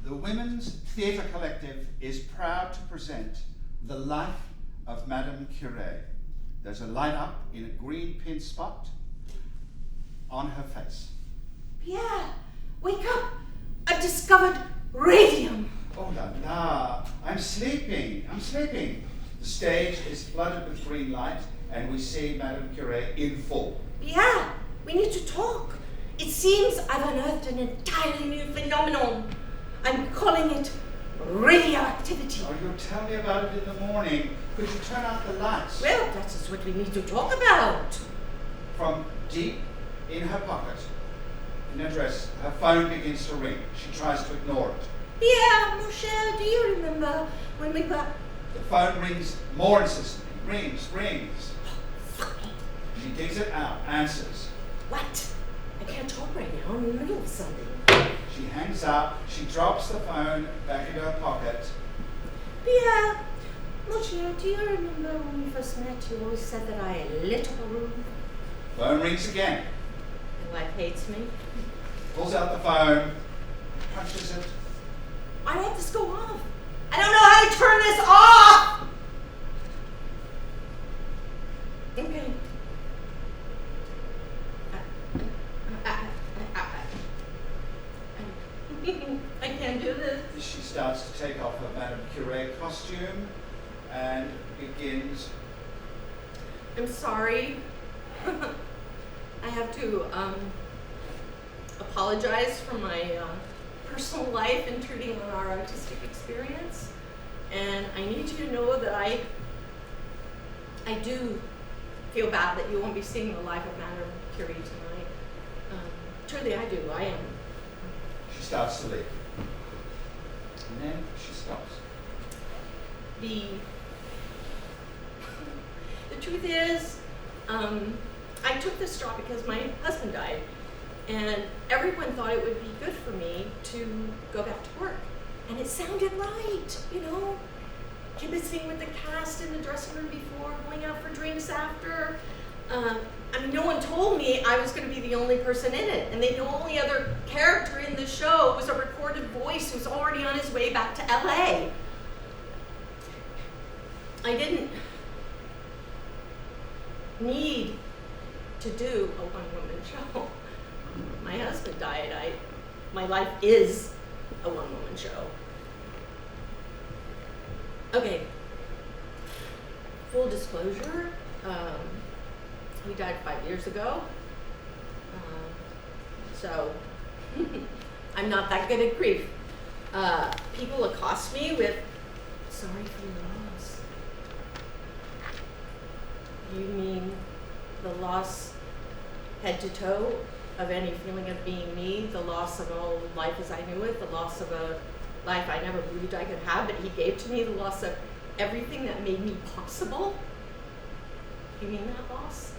The Women's Theatre Collective is proud to present The Life of Madame Curie. There's a light up in a green pin spot on her face. Pierre, wake up! I've discovered radium! Oh la la, I'm sleeping. The stage is flooded with green light and we see Madame Curie in full. Pierre, we need to talk. It seems I've unearthed an entirely new phenomenon. I'm calling it radioactivity. Oh, you'll tell me about it in the morning. Could you turn out the lights? Well, that is what we need to talk about. From deep in her pocket, in her dress, her phone begins to ring. She tries to ignore it. Pierre, mon cher, do you remember when we were... The phone rings more insistently. Rings. Fuck me. She digs it out, answers. What? I can't talk right now. I'm in the middle of something. She hangs up. She drops the phone back into her pocket. Pierre, mon cher, do you remember when we first met? You always said that I lit up a room. Phone rings again. My wife hates me. Pulls out the phone, punches it. I want this to go off. I don't know how to turn this off! Okay. I can't do this. She starts to take off her Madame Curie costume and begins. I'm sorry. I have to apologize for my personal life intruding on our artistic experience. And I need you to know that I do feel bad that you won't be seeing the life of Madame Curie tonight. Truly, I do. I am. She starts to leave. And then she stops. The truth is, I took this job because my husband died, and everyone thought it would be good for me to go back to work. And it sounded right, you know, kibitzing with the cast in the dressing room before, going out for drinks after. I mean, no one told me I was going to be the only person in it, and the only other character in the show was a recorded voice who's already on his way back to LA. I didn't need to do a one-woman show. My husband died. My life is a one-woman show. Okay. Full disclosure, he died 5 years ago. So I'm not that good at grief. People accost me with, sorry for your loss. You mean the loss head to toe of any feeling of being me, the loss of all life as I knew it, the loss of a life I never believed I could have, but he gave to me, the loss of everything that made me possible? You mean that loss?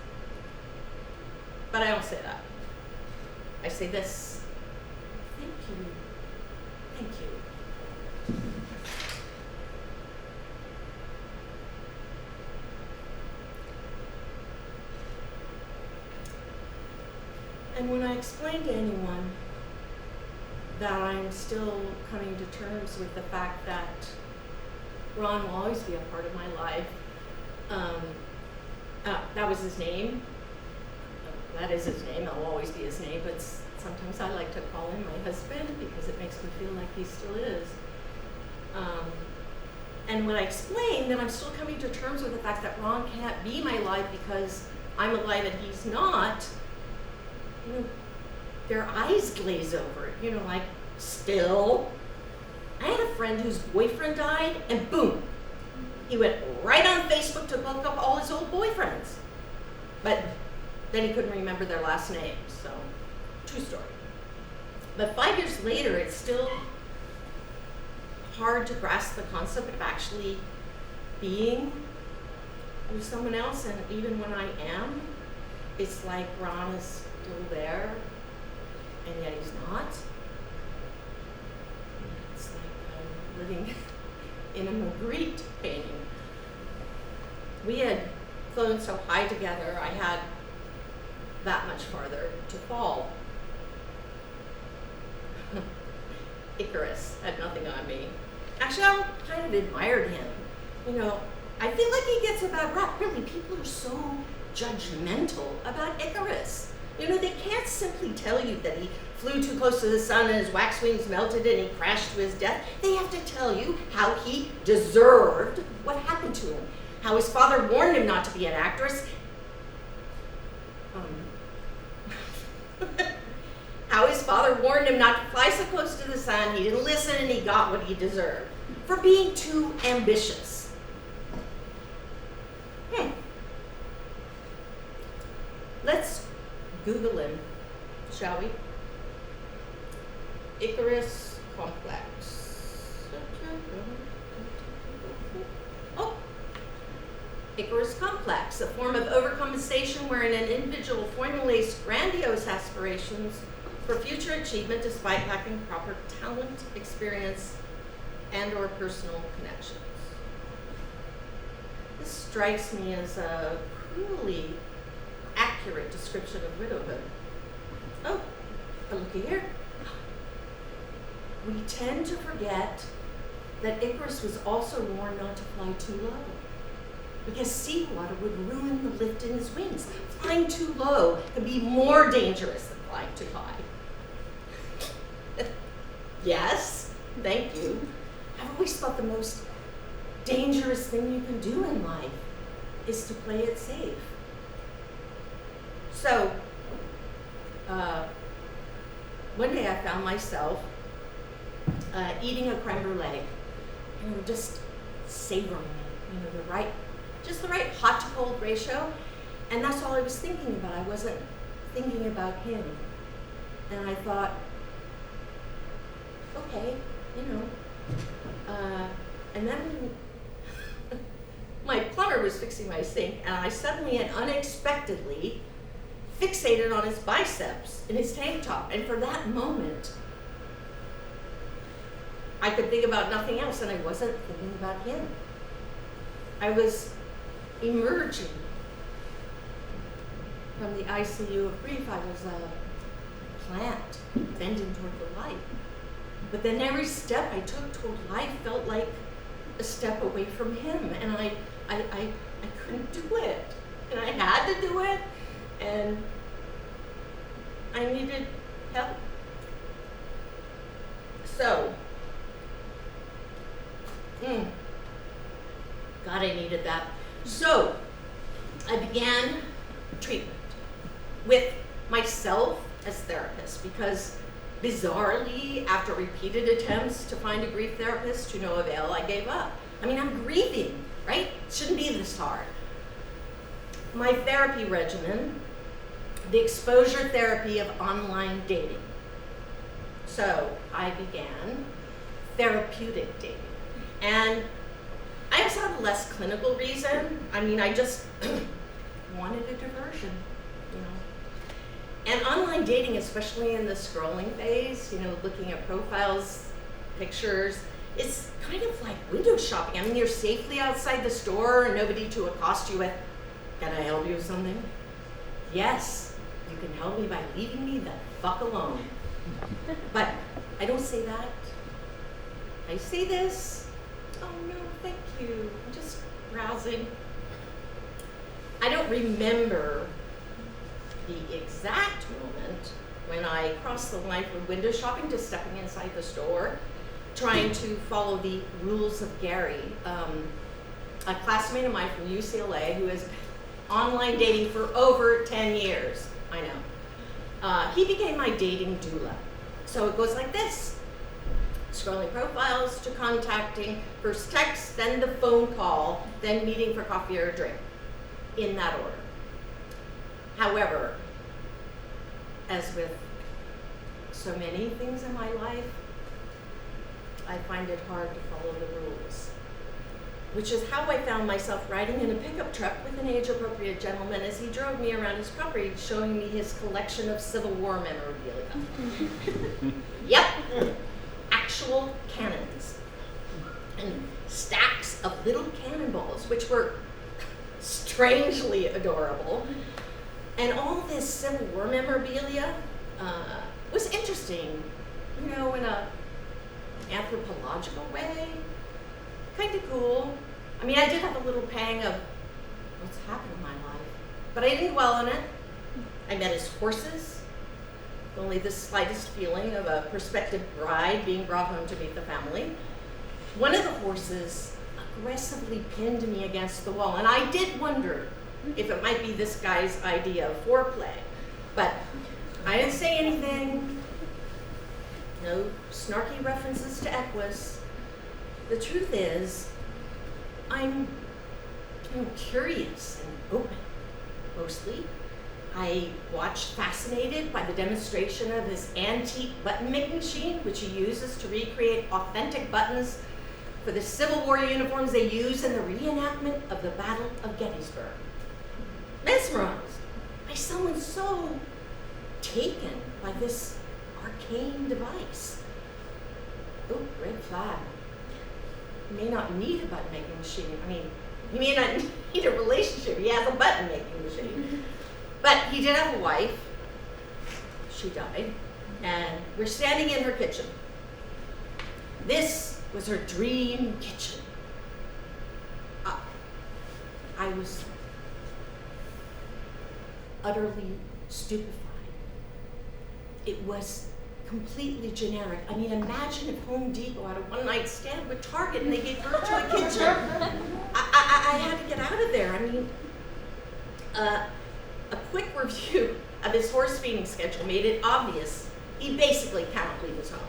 But I don't say that. I say this. Thank you. Thank you. And when I explain to anyone that I'm still coming to terms with the fact that Ron will always be a part of my life, that was his name. That is his name, that will always be his name, but sometimes I like to call him my husband because it makes me feel like he still is. And when I explain that I'm still coming to terms with the fact that Ron can't be my life because I'm alive and he's not, you know, their eyes glaze over it, you know, like, still. I had a friend whose boyfriend died, and boom, he went right on Facebook to look up all his old boyfriends. But then he couldn't remember their last names, so true story. But 5 years later, it's still hard to grasp the concept of actually being with someone else, and even when I am, it's like Ron is still there, and yet he's not. It's like I'm living in a Magritte painting. We had flown so high together, I had that much farther to fall. Icarus had nothing on me. Actually, I kind of admired him. You know, I feel like he gets a bad rap. Really, people are so judgmental about Icarus. You know, they can't simply tell you that he flew too close to the sun and his wax wings melted and he crashed to his death. They have to tell you how he deserved what happened to him, how his father warned him not to be an actress, how his father warned him not to fly so close to the sun, he didn't listen, and he got what he deserved for being too ambitious. Let's Google him, shall we? Icarus complex. Oh, Icarus complex, a form of overcompensation wherein an individual formulates grandiose aspirations for future achievement despite lacking proper talent, experience, and/or personal connections. This strikes me as a cruelly accurate description of widowhood. Oh, but looky here. We tend to forget that Icarus was also warned not to fly too low, because seawater would ruin the lift in his wings. Flying too low can be more dangerous than flying too high. Yes, thank you. I've always thought the most dangerous thing you can do in life is to play it safe. So, one day I found myself eating a creme brulee, just savoring it, the right hot to cold ratio, and that's all I was thinking about. I wasn't thinking about him, and I thought, okay, and then my plumber was fixing my sink, and I suddenly and unexpectedly fixated on his biceps in his tank top, and for that moment, I could think about nothing else, and I wasn't thinking about him. I was emerging from the ICU of grief. I was a plant bending toward the light. But then every step I took toward life felt like a step away from him, and I couldn't do it, and I had to do it, and I needed help. So, God, I needed that. So, I began treatment with myself as therapist, because bizarrely, after repeated attempts to find a grief therapist to no avail, I gave up. I mean, I'm grieving, right? It shouldn't be this hard. My therapy regimen, the exposure therapy of online dating. So I began therapeutic dating. And I also had a less clinical reason. I mean, I just wanted a diversion, And online dating, especially in the scrolling phase, looking at profiles, pictures, it's kind of like window shopping. I mean, you're safely outside the store and nobody to accost you with, "Can I help you with something?" Yes, you can help me by leaving me the fuck alone. But I don't say that. I say this, "Oh no, thank you, I'm just browsing." I don't remember the exact moment when I crossed the line from window shopping to stepping inside the store, trying to follow the rules of Gary, a classmate of mine from UCLA who has been online dating for over 10 years. I know. He became my dating doula. So it goes like this: scrolling profiles to contacting, first text, then the phone call, then meeting for coffee or a drink, in that order. However, as with so many things in my life, I find it hard to follow the rules, which is how I found myself riding in a pickup truck with an age-appropriate gentleman as he drove me around his property, showing me his collection of Civil War memorabilia. Yep, actual cannons and stacks of little cannonballs, which were strangely adorable. And all this Civil War memorabilia was interesting. In a anthropological way. Kind of cool. I mean, I did have a little pang of what's happened in my life, but I didn't dwell on it. I met his horses, only the slightest feeling of a prospective bride being brought home to meet the family. One of the horses aggressively pinned me against the wall, and I did wonder if it might be this guy's idea of foreplay, but I didn't say anything. No snarky references to Equus. The truth is, I'm curious and open, mostly. I watched fascinated by the demonstration of his antique button-making machine, which he uses to recreate authentic buttons for the Civil War uniforms they use in the reenactment of the Battle of Gettysburg. Mesmerized by someone so taken by this arcane device. Oh, red flag. He may not need a button-making machine. I mean, he may not need a relationship. He has a button-making machine. But he did have a wife. She died. And we're standing in her kitchen. This was her dream kitchen. I was utterly stupefied. It was completely generic. I mean, imagine if Home Depot had a one-night stand with Target and they gave birth to a kitchen. I had to get out of there. I mean, a quick review of his horse feeding schedule made it obvious he basically cannot leave his home.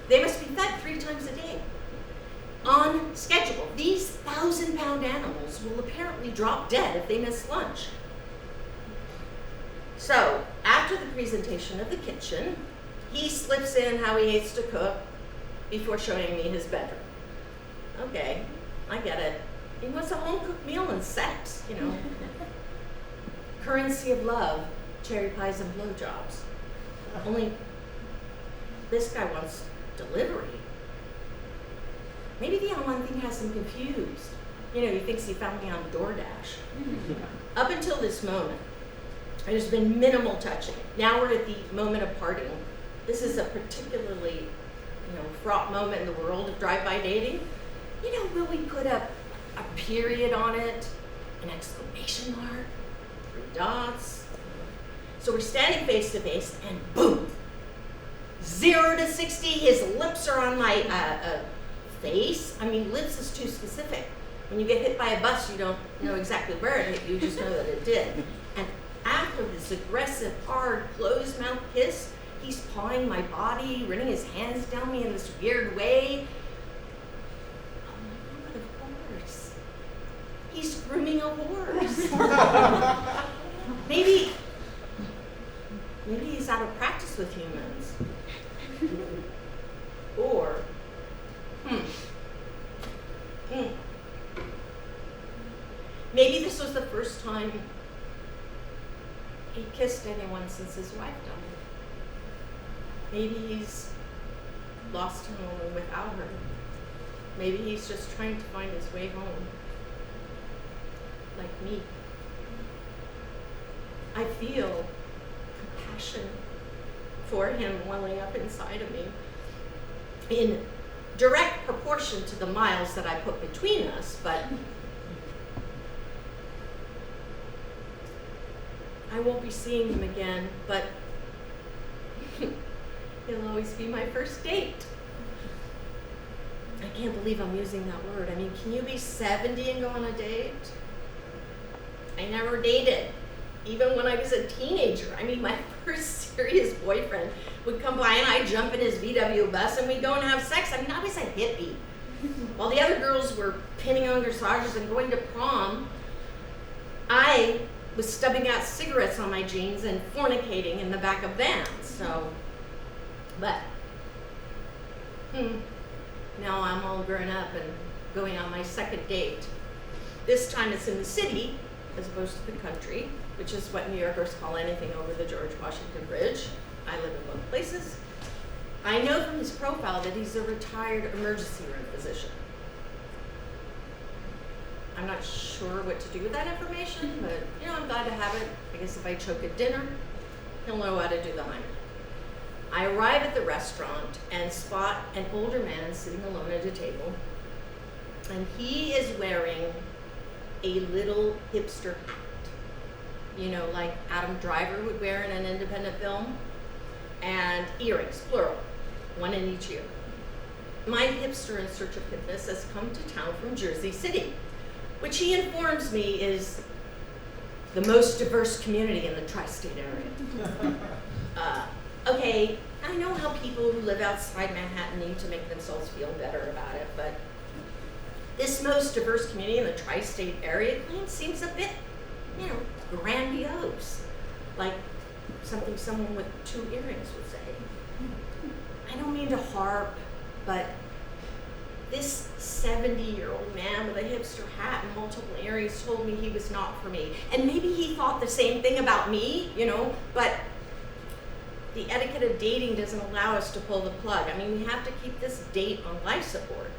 They must be fed 3 times a day. On schedule, these 1,000-pound animals will apparently drop dead if they miss lunch. So, after the presentation of the kitchen, he slips in how he hates to cook before showing me his bedroom. Okay, I get it. He wants a home-cooked meal and sex, you know. Currency of love, cherry pies and blowjobs. Only this guy wants delivery. Maybe the online thing has him confused. You know, he thinks he found me on DoorDash. Up until this moment, there's been minimal touching. Now we're at the moment of parting. This is a particularly, fraught moment in the world of drive-by dating. You know, will we put a period on it, an exclamation mark, 3 dots? So we're standing face to face, and boom! 0 to 60, his lips are on my face. I mean, lips is too specific. When you get hit by a bus, you don't know exactly where it hit, you just know that it did. And after this aggressive, hard, closed-mouth kiss, he's pawing my body, running his hands down me in this weird way. Oh, of course. He's grooming a horse. Maybe he's out of practice with humans. Or, maybe this was the first time he kissed anyone since his wife died. Maybe he's lost him without her. Maybe he's just trying to find his way home. Like me. I feel compassion for him welling up inside of me in direct proportion to the miles that I put between us, but I won't be seeing him again, but he'll always be my first date. I can't believe I'm using that word. I mean, can you be 70 and go on a date? I never dated, even when I was a teenager. I mean, my first serious boyfriend would come by and I'd jump in his VW bus and we'd go and have sex. I mean, I was a hippie. While the other girls were pinning on corsages and going to prom, I was stubbing out cigarettes on my jeans and fornicating in the back of vans. So, but, now I'm all grown up and going on my second date. This time it's in the city as opposed to the country, which is what New Yorkers call anything over the George Washington Bridge. I live in both places. I know from his profile that he's a retired emergency room physician. I'm not sure what to do with that information, but I'm glad to have it. I guess if I choke at dinner, he'll know how to do the Heimlich. I arrive at the restaurant and spot an older man sitting alone at a table, and he is wearing a little hipster hat, you know, like Adam Driver would wear in an independent film, and earrings, plural, one in each ear. My hipster in search of fitness has come to town from Jersey City, which he informs me is the most diverse community in the tri-state area. Okay, I know how people who live outside Manhattan need to make themselves feel better about it, but this most diverse community in the tri-state area claim seems a bit, you know, grandiose, like something someone with 2 earrings would say. I don't mean to harp, but this 70-year-old man with a hipster hat and multiple earrings told me he was not for me. And maybe he thought the same thing about me, you know, but the etiquette of dating doesn't allow us to pull the plug. I mean, we have to keep this date on life support.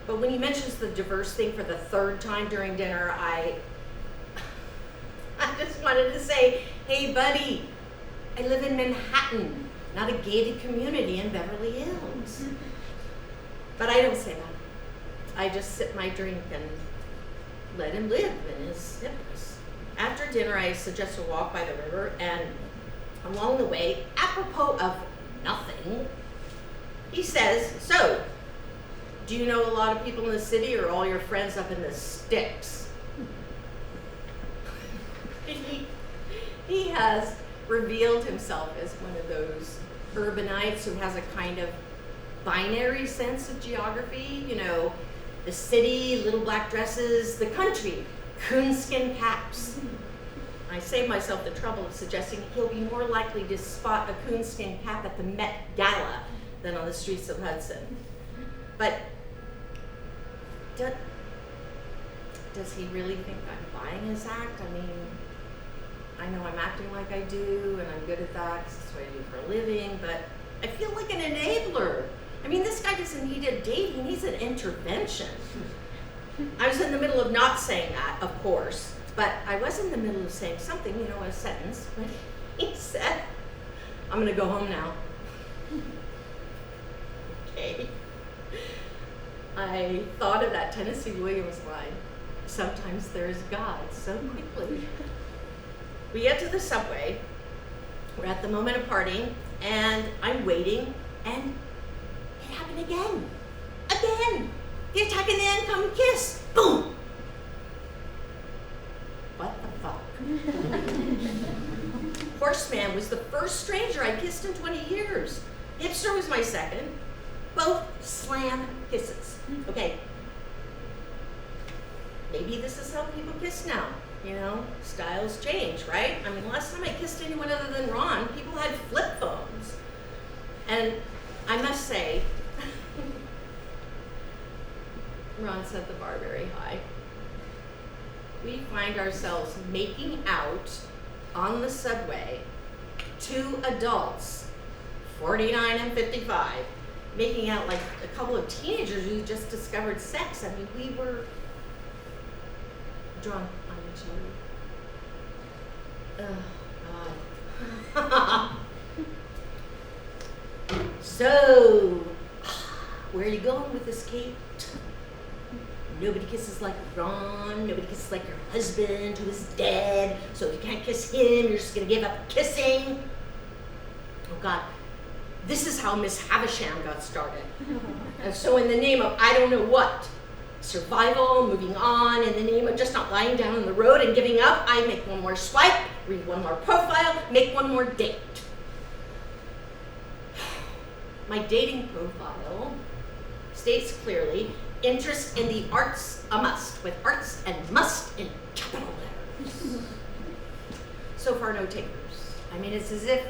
But when he mentions the diverse thing for the 3rd time during dinner, I just wanted to say, hey buddy, I live in Manhattan, not a gated community in Beverly Hills. But I don't say that. I just sip my drink and let him live in his hipness. After dinner, I suggest a walk by the river, and along the way, apropos of nothing, he says, so, do you know a lot of people in the city, or all your friends up in the sticks? He has revealed himself as one of those urbanites who has a kind of binary sense of geography, you know, the city, little black dresses, the country, coonskin caps. I save myself the trouble of suggesting he'll be more likely to spot a coonskin cap at the Met Gala than on the streets of Hudson. But does he really think I'm buying his act? I mean, I know I'm acting like I do, and I'm good at that because that's what I do for a living, but I feel like an enabler. I mean, this guy doesn't need a date, he needs an intervention. I was in the middle of not saying that, of course, but I was in the middle of saying something, you know, a sentence, when he said, I'm gonna go home now. Okay. I thought of that Tennessee Williams line, sometimes there's God so quickly. We get to the subway, we're at the moment of parting, and I'm waiting, and it happened again. Again! The attack and the incoming kiss! Boom! What the fuck? Horseman was the first stranger I kissed in 20 years. Hipster was my second. Both slam kisses. Okay. Maybe this is how people kiss now. You know, styles change, right? I mean, last time I kissed anyone other than Ron, people had flip phones. And I must say, Ron set the bar very high. We find ourselves making out on the subway, 2 adults, 49 and 55, making out like a couple of teenagers who just discovered sex. I mean, we were drunk on each other. Oh, God. So, where are you going with this, Kate? Nobody kisses like Ron, nobody kisses like your husband who is dead, so if you can't kiss him, you're just gonna give up kissing. Oh God, this is how Miss Havisham got started. And so in the name of I don't know what, survival, moving on, in the name of just not lying down on the road and giving up, I make one more swipe, read one more profile, make one more date. My dating profile states clearly, interest in the arts, a must, with arts and must in capital letters. So far, no takers. I mean, it's as if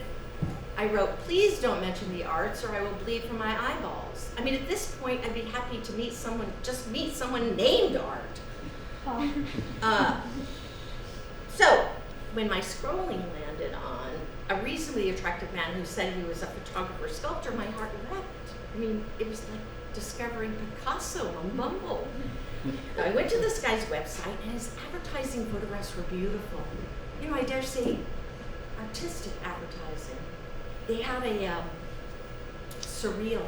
I wrote, please don't mention the arts or I will bleed from my eyeballs. I mean, at this point, I'd be happy to meet someone, just meet someone named Art. So, when my scrolling landed on a reasonably attractive man who said he was a photographer sculptor, my heart leapt. I mean, it was like discovering Picasso on Bumble. I went to this guy's website and his advertising photographs were beautiful. You know, I dare say artistic advertising. They had a surreal.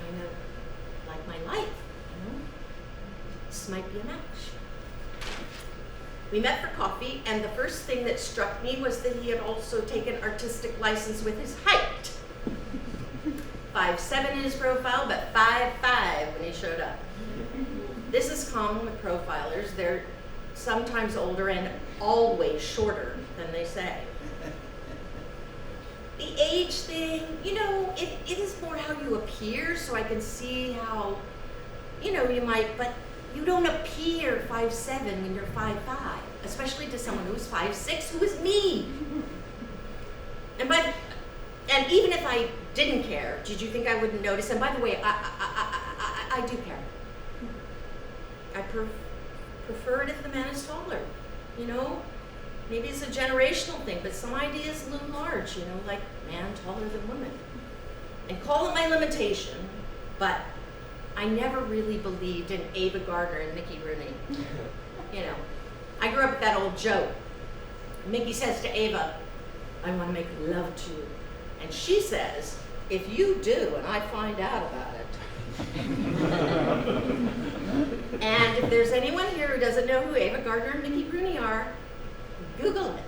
Kind of like my life, you know? This might be a match. We met for coffee, and the first thing that struck me was that he had also taken artistic license with his height. 5'7" in his profile, but 5'5" when he showed up. This is common with profilers. They're sometimes older and always shorter than they say. The age thing, you know, it is more how you appear, so I can see how, you know, you might, but you don't appear 5'7" when you're 5'5", especially to someone who's 5'6", who is me. And even if I didn't care, did you think I wouldn't notice? And by the way, I do care. I prefer it if the man is taller, you know? Maybe it's a generational thing, but some ideas loom large, you know, like man taller than woman. And call it my limitation, but I never really believed in Ava Gardner and Mickey Rooney. You know, I grew up with that old joke. Mickey says to Ava, I want to make love to you. And she says, if you do and I find out about it. And if there's anyone here who doesn't know who Ava Gardner and Mickey Rooney are, Google it.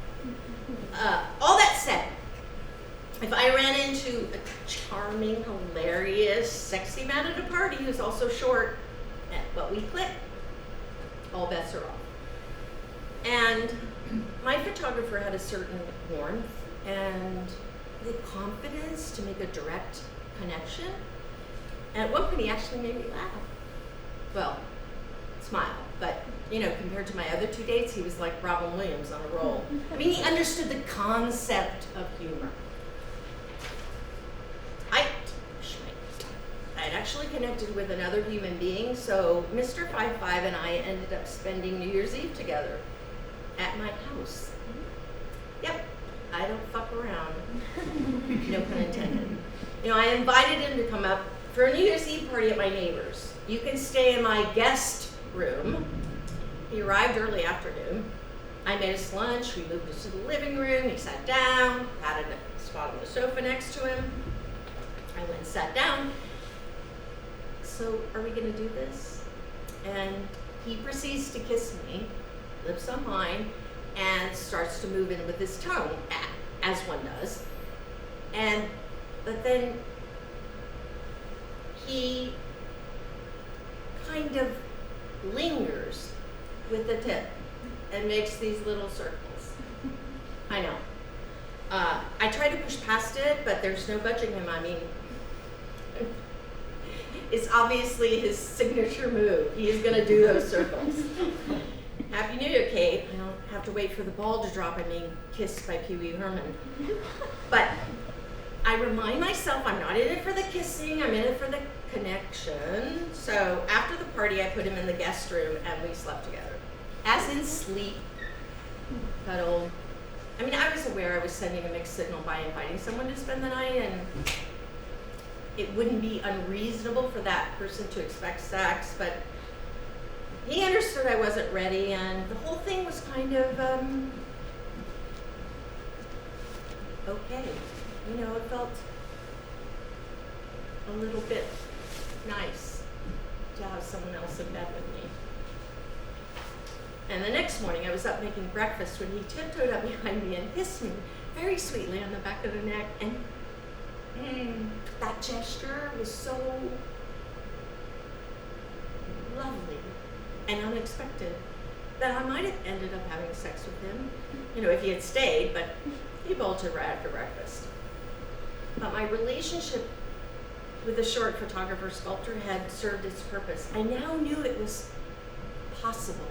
All that said, if I ran into a charming, hilarious, sexy man at a party who's also short, but we click, all bets are off. And my photographer had a certain warmth and the confidence to make a direct connection. And at one point he actually made me laugh. Well, smile, but you know, compared to my other two dates, he was like Robin Williams on a roll. I mean, he understood the concept of humor. I'd actually connected with another human being, so Mr. 5'5" and I ended up spending New Year's Eve together at my house. Yep, I don't fuck around. No pun intended. You know, I invited him to come up for a New Year's Eve party at my neighbor's. You can stay in my guest room. He arrived early afternoon. I made us lunch. We moved into the living room. He sat down, had a spot on the sofa next to him. I went and sat down. So, are we gonna do this? And he proceeds to kiss me, lips on mine, and starts to move in with his tongue, as one does. But then he kind of lingers with the tip and makes these little circles. I know. I tried to push past it, but there's no budging him. I mean, it's obviously his signature move. He is gonna do those circles. Happy New Year, Kate. I don't have to wait for the ball to drop. I'm being kissed by Pee Wee Herman. But I remind myself I'm not in it for the kissing, I'm in it for the connection. So after the party, I put him in the guest room and we slept together. As in sleep, cuddle. I mean, I was aware I was sending a mixed signal by inviting someone to spend the night, and it wouldn't be unreasonable for that person to expect sex, but he understood I wasn't ready, and the whole thing was kind of, okay. You know, it felt a little bit nice to have someone else in bed with me. And the next morning, I was up making breakfast when he tiptoed up behind me and kissed me very sweetly on the back of the neck, and that gesture was so lovely and unexpected that I might have ended up having sex with him, you know, if he had stayed, but he bolted right after breakfast. But my relationship with the short photographer sculptor had served its purpose. I now knew it was possible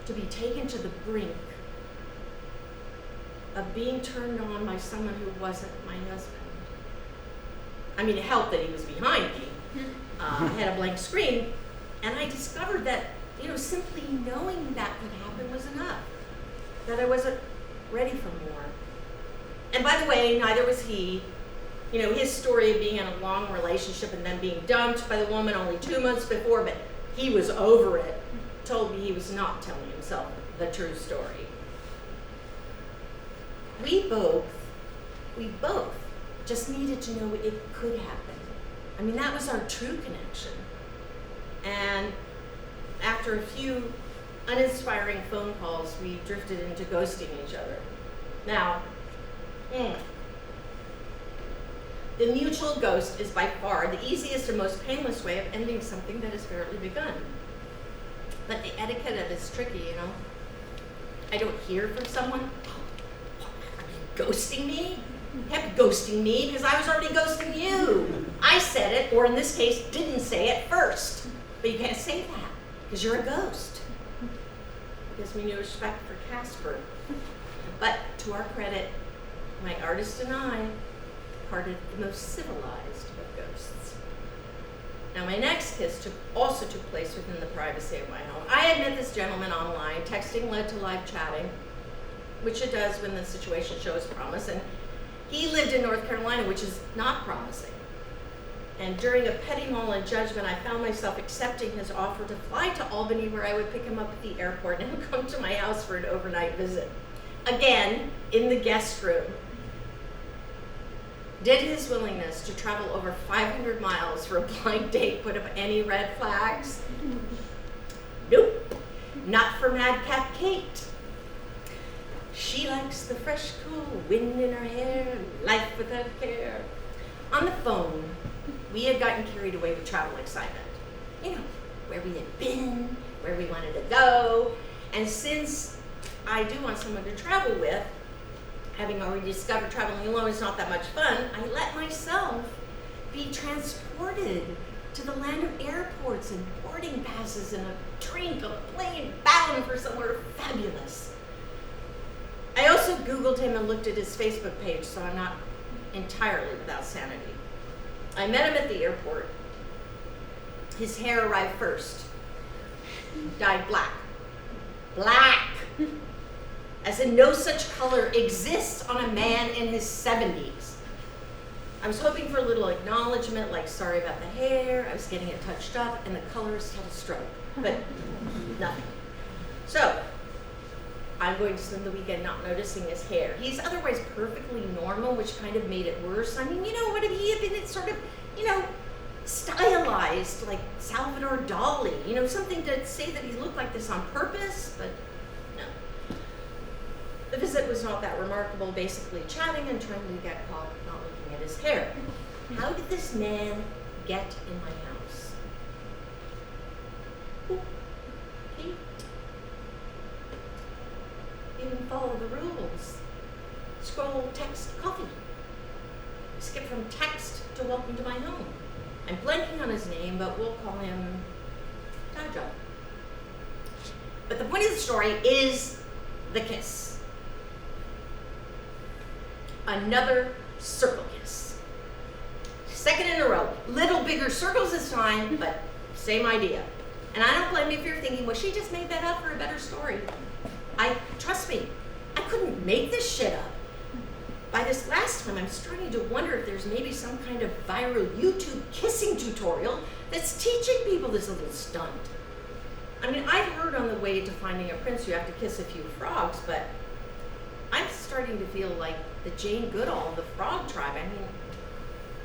to be taken to the brink of being turned on by someone who wasn't my husband. I mean, it helped that he was behind me. I had a blank screen, and I discovered that, you know, simply knowing that could happen was enough, that I wasn't ready for more. And by the way, neither was he. You know, his story of being in a long relationship and then being dumped by the woman only 2 months before, but he was over it, told me he was not telling himself the true story. We both just needed to know it could happen. I mean, that was our true connection. And after a few uninspiring phone calls, we drifted into ghosting each other. Now, the mutual ghost is by far the easiest and most painless way of ending something that has barely begun. But the etiquette of it is tricky, you know? I don't hear from someone, are you ghosting me? You kept ghosting me because I was already ghosting you. I said it, or in this case, didn't say it first. But you can't say that because you're a ghost. It gives me no respect for Casper. But to our credit, my artist and I parted the most civilized of ghosts. Now, my next kiss also took place within the privacy of my home. I had met this gentleman online. Texting led to live chatting, which it does when the situation shows promise. And he lived in North Carolina, which is not promising. And during a petty moment in judgment, I found myself accepting his offer to fly to Albany, where I would pick him up at the airport and he'd come to my house for an overnight visit. Again, in the guest room. Did his willingness to travel over 500 miles for a blind date put up any red flags? Nope, not for Madcap Kate. She likes the fresh, cool wind in her hair, life without care. On the phone, we had gotten carried away with travel excitement. You know, where we had been, where we wanted to go. And since I do want someone to travel with, having already discovered traveling alone is not that much fun, I let myself be transported to the land of airports and boarding passes and a drink, a plane bound for somewhere fabulous. I also Googled him and looked at his Facebook page, so I'm not entirely without sanity. I met him at the airport. His hair arrived first, dyed black. Black! As in no such color exists on a man in his 70s. I was hoping for a little acknowledgement, like sorry about the hair, I was getting it touched up, and the colorist had a stroke, but nothing. So, I'm going to spend the weekend not noticing his hair. He's otherwise perfectly normal, which kind of made it worse. I mean, you know, what if he had been sort of, you know, stylized like Salvador Dali, you know, something to say that he looked like this on purpose, but no. The visit was not that remarkable, basically chatting and trying to get caught not looking at his hair. How did this man get in my house? Ooh, he didn't follow the rules. Scroll, text, coffee. Skip from text to welcome to my home. I'm blanking on his name, but we'll call him Taja. But the point of the story is the kiss. Another circle kiss. Second in a row. Little bigger circles this time, but same idea. And I don't blame you if you're thinking, well, she just made that up for a better story. Trust me, I couldn't make this shit up. By this last time, I'm starting to wonder if there's maybe some kind of viral YouTube kissing tutorial that's teaching people this little stunt. I mean, I've heard on the way to finding a prince you have to kiss a few frogs, but I'm starting to feel like the Jane Goodall of the frog tribe. I mean,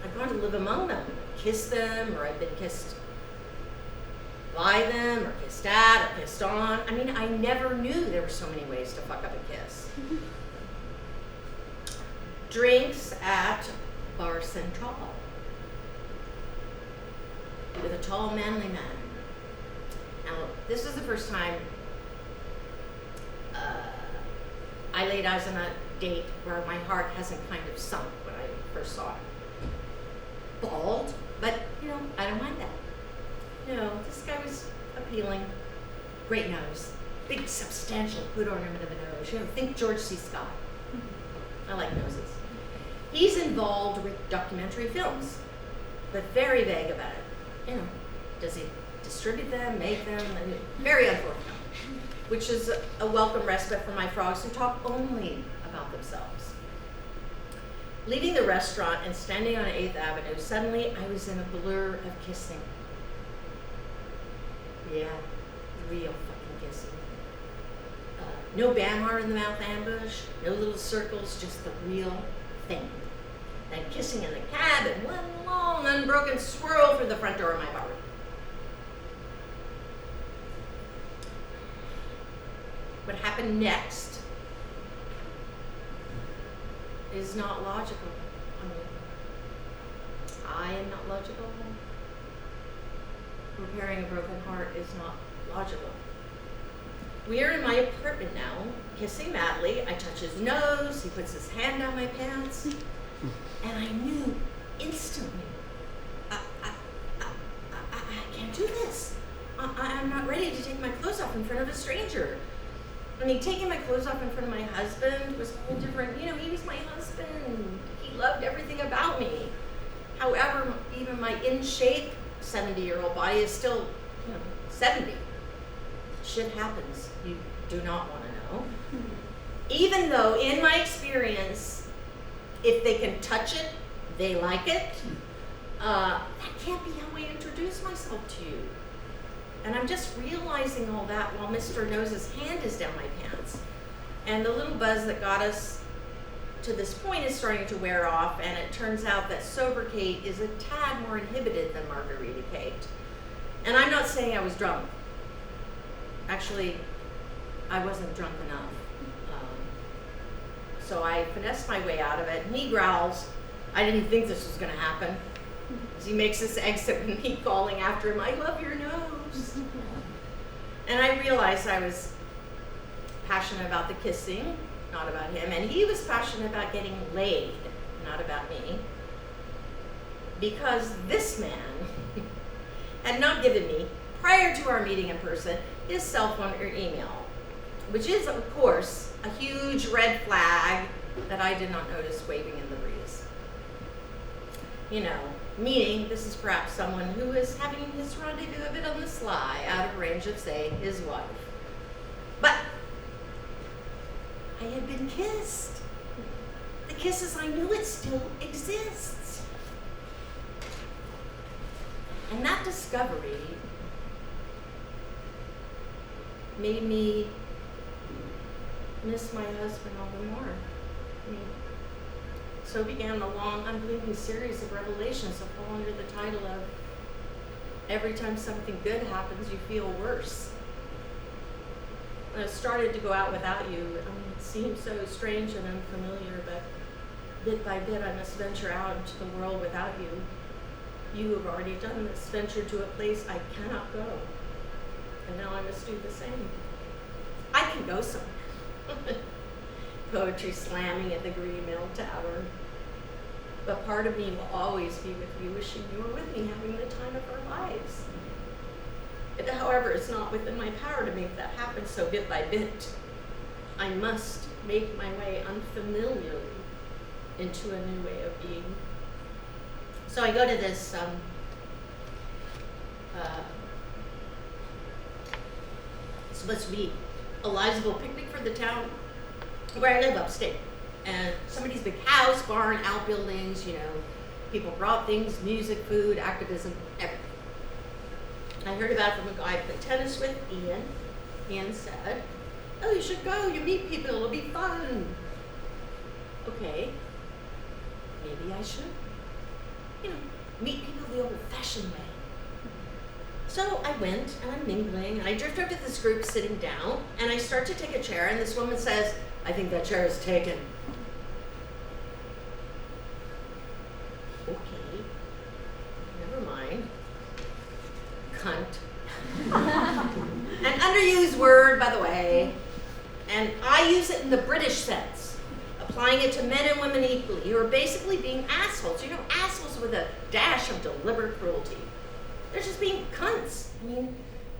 I've gone to live among them, kissed them, or I've been kissed by them, or kissed at, or kissed on. I mean, I never knew there were so many ways to fuck up a kiss. Drinks at Bar Central with a tall, manly man. Now, this is the first time I laid eyes on a date where my heart hasn't kind of sunk when I first saw it. Bald, but, you know, I don't mind that. You know, this guy was appealing. Great nose. Big, substantial hood ornament of a nose. You know, think George C. Scott. I like noses. He's involved with documentary films, but very vague about it. You know, does he distribute them, make them? Very unfortunate. Which is a welcome respite for my frogs who talk only about themselves. Leaving the restaurant and standing on 8th Avenue, suddenly I was in a blur of kissing. Yeah, real fucking kissing. No Bamar in the mouth ambush, no little circles, just the real thing. then kissing in the cab, and one long unbroken swirl through the front door of my bar. What happened next is not logical. I am not logical. Repairing a broken heart is not logical. We are in my apartment now, kissing madly. I touch his nose, he puts his hand down my pants, and I knew instantly, I can't do this. I'm not ready to take my clothes off in front of a stranger. I mean, taking my clothes off in front of my husband was a whole different, he was my husband. He loved everything about me. However, even my in-shape 70-year-old body is still, 70. Shit happens. You do not want to know. Even though, in my experience, if they can touch it, they like it. That can't be how I introduce myself to you. And I'm just realizing all that while Mr. Nose's hand is down my pants. And the little buzz that got us to this point is starting to wear off, and it turns out that sober Kate is a tad more inhibited than Margarita Kate. And I'm not saying I was drunk. Actually, I wasn't drunk enough. So I finessed my way out of it, and he growls. I didn't think this was going to happen. As he makes this exit with me calling after him, I love your nose. And I realized I was passionate about the kissing, not about him, and he was passionate about getting laid, not about me. Because this man had not given me, prior to our meeting in person, his cell phone or email, which is, of course, a huge red flag that I did not notice waving in the breeze. Meaning this is perhaps someone who is having his rendezvous a bit on the sly, out of range of, say, his wife. But I had been kissed. The kisses, I knew it still exists. And that discovery made me miss my husband all the more. So began the long, unblinking series of revelations that fall under the title of Every Time Something Good Happens, You Feel Worse. When I started to go out without you, it seemed so strange and unfamiliar, but bit by bit I must venture out into the world without you. You have already done this, ventured to a place I cannot go, and now I must do the same. I can go somewhere. Poetry slamming at the Green Mill Tower. But part of me will always be with you, wishing you were with me, having the time of our lives. However, it's not within my power to make that happen, so bit by bit, I must make my way unfamiliarly into a new way of being. So I go to this it's supposed to be a Elizabeth picnic for the town where I live upstate. And somebody's big house, barn, outbuildings, people brought things, music, food, activism, everything. I heard about it from a guy I played tennis with, Ian. Ian said, oh, you should go, you meet people, it'll be fun. Okay, maybe I should. Meet people the old-fashioned way. So I went, and I'm mingling, and I drift up to this group sitting down, and I start to take a chair, and this woman says, I think that chair is taken. Okay, never mind. Cunt. An underused word, by the way, and I use it in the British sense, applying it to men and women equally, who are basically being assholes. Assholes with a dash of deliberate cruelty. They're just being cunts.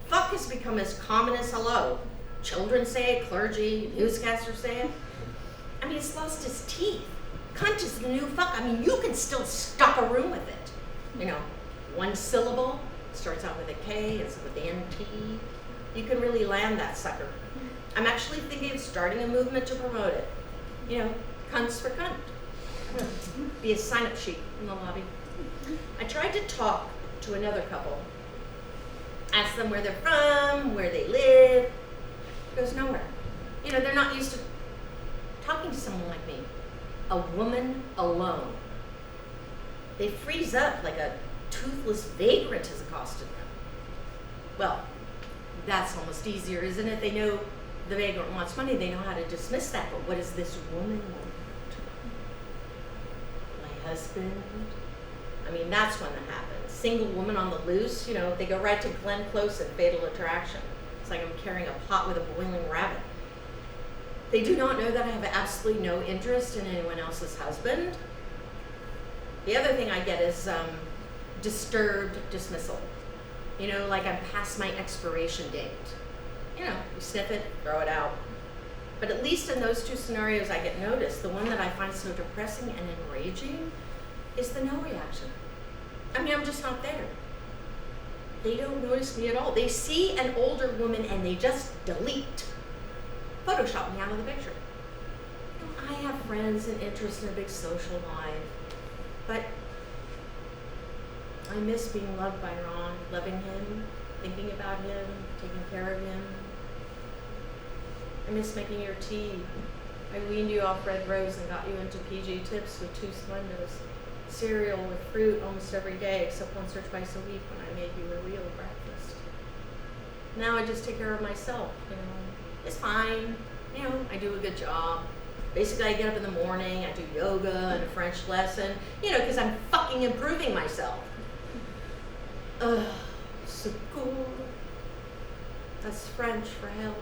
Fuck has become as common as hello. Children say it, clergy, newscasters say it. It's lost its teeth. Cunt is the new fuck. You can still stuff a room with it. One syllable, starts out with a K, ends with an T. You can really land that sucker. I'm actually thinking of starting a movement to promote it. Cunts for cunt. Be a sign-up sheet in the lobby. I tried to talk to another couple. Ask them where they're from, where they live. It goes nowhere. They're not used to talking to someone like me. A woman alone. they freeze up like a toothless vagrant has accosted them. Well, that's almost easier, isn't it? They know the vagrant wants money, they know how to dismiss that, but what does this woman want? My husband? I mean, that's when that happens. Single woman on the loose, they go right to Glenn Close and Fatal Attraction. It's like I'm carrying a pot with a boiling rabbit. They do not know that I have absolutely no interest in anyone else's husband. The other thing I get is disturbed dismissal. Like I'm past my expiration date. You sniff it, throw it out. But at least in those two scenarios I get noticed. The one that I find so depressing and enraging is the no reaction. I mean, I'm just not there. They don't notice me at all. They see an older woman and they just delete. Photoshop me out of the picture. I have friends and interests in a big social life, but I miss being loved by Ron, loving him, thinking about him, taking care of him. I miss making your tea. I weaned you off Red Rose and got you into PG Tips with 2 Splendos. Cereal with fruit almost every day, except once or twice a week when I made you a real breakfast. Now I just take care of myself, It's fine. I do a good job. Basically, I get up in the morning, I do yoga and a French lesson, because I'm fucking improving myself. Secours. That's French for help.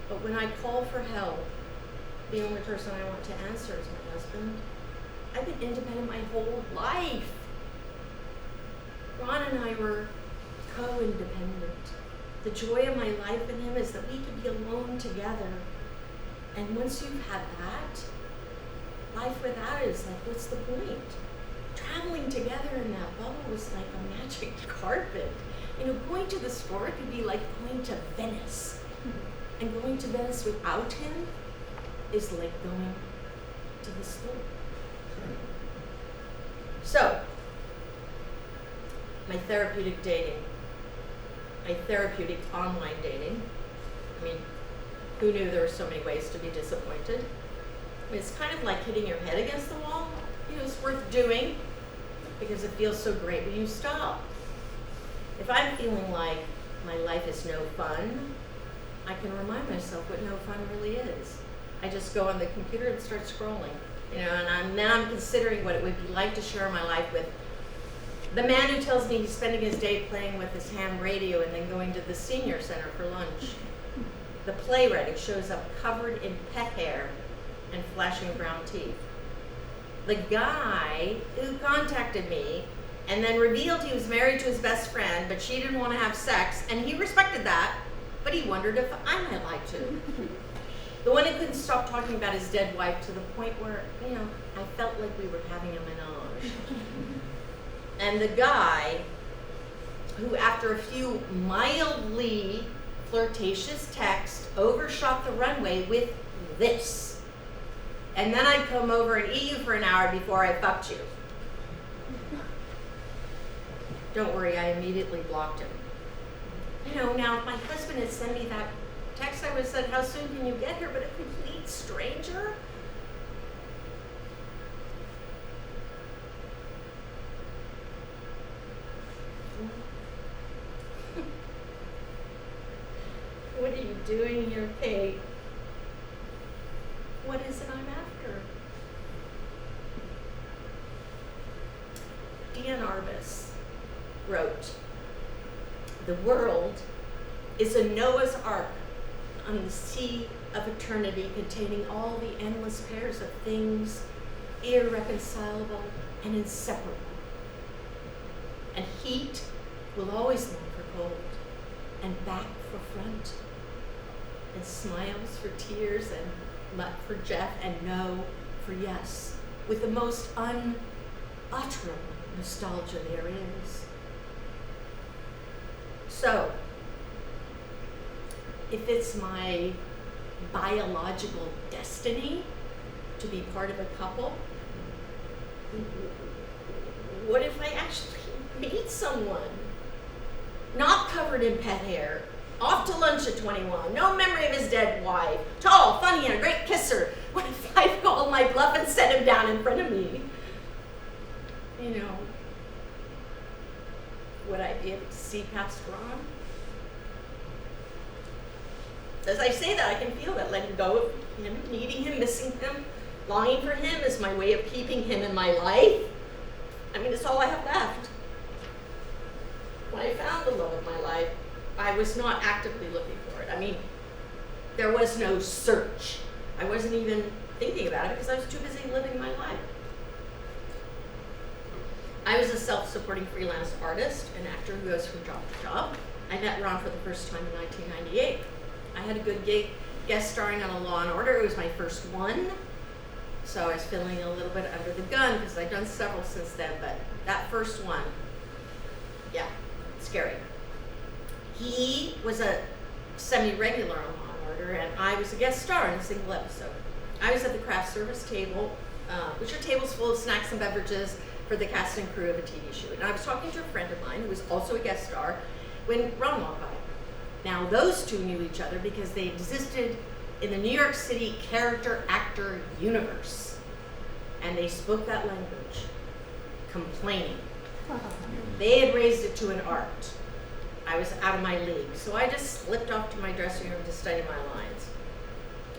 But when I call for help, the only person I want to answer is my husband. I've been independent my whole life. Ron and I were co-independent. The joy of my life in him is that we can be alone together. And once you've had that, life without it is like, what's the point? Traveling together in that bubble was like a magic carpet. Going to the store could be like going to Venice. And going to Venice without him is like going to the store. So, my therapeutic dating. My therapeutic online dating. I mean, who knew there were so many ways to be disappointed? I mean, it's kind of like hitting your head against the wall. It's worth doing because it feels so great when you stop. If I'm feeling like my life is no fun, I can remind myself what no fun really is. I just go on the computer and start scrolling, and now I'm considering what it would be like to share my life with the man who tells me he's spending his day playing with his ham radio and then going to the senior center for lunch. The playwright who shows up covered in pet hair and flashing brown teeth. The guy who contacted me and then revealed he was married to his best friend, but she didn't want to have sex, and he respected that, but he wondered if I might like to. The one who couldn't stop talking about his dead wife to the point where, I felt like we were having a menage. And the guy who, after a few mildly flirtatious texts, overshot the runway with this. And then I'd come over and eat you for an hour before I fucked you. Don't worry, I immediately blocked him. Now if my husband had sent me that text, I would have said, how soon can you get here? But a complete stranger? What are you doing here, Kate? What is it I'm after? Diane Arbus wrote, "The world is a Noah's Ark on the sea of eternity, containing all the endless pairs of things irreconcilable and inseparable. And heat will always long for cold, and back for front, and smiles for tears, and but for Jeff, and no for yes, with the most unutterable nostalgia there is." So, if it's my biological destiny to be part of a couple, what if I actually meet someone? Not covered in pet hair, off to lunch at 21, no memory of his dead wife, tall, funny, and a great kisser. What if I called my bluff and set him down in front of me? you know, would I be able to see past Ron? As I say that, I can feel that letting go of him, needing him, missing him, longing for him is my way of keeping him in my life. I mean, it's all I have left. When I found the love of my life, I was not actively looking for it. I mean, there was no search. I wasn't even thinking about it because I was too busy living my life. I was a self-supporting freelance artist, an actor who goes from job to job. I met Ron for the first time in 1998. I had a good gig guest starring on a Law & Order. It was my first one. So I was feeling a little bit under the gun because I'd done several since then, but that first one, yeah, scary. He was a semi-regular on Law & Order, and I was a guest star in a single episode. I was at the craft service table, which are tables full of snacks and beverages for the cast and crew of a TV shoot. And I was talking to a friend of mine who was also a guest star when Ron walked by. Now, those two knew each other because they existed in the New York City character actor universe. And they spoke that language, complaining. They had raised it to an art. I was out of my league. So I just slipped off to my dressing room to study my lines.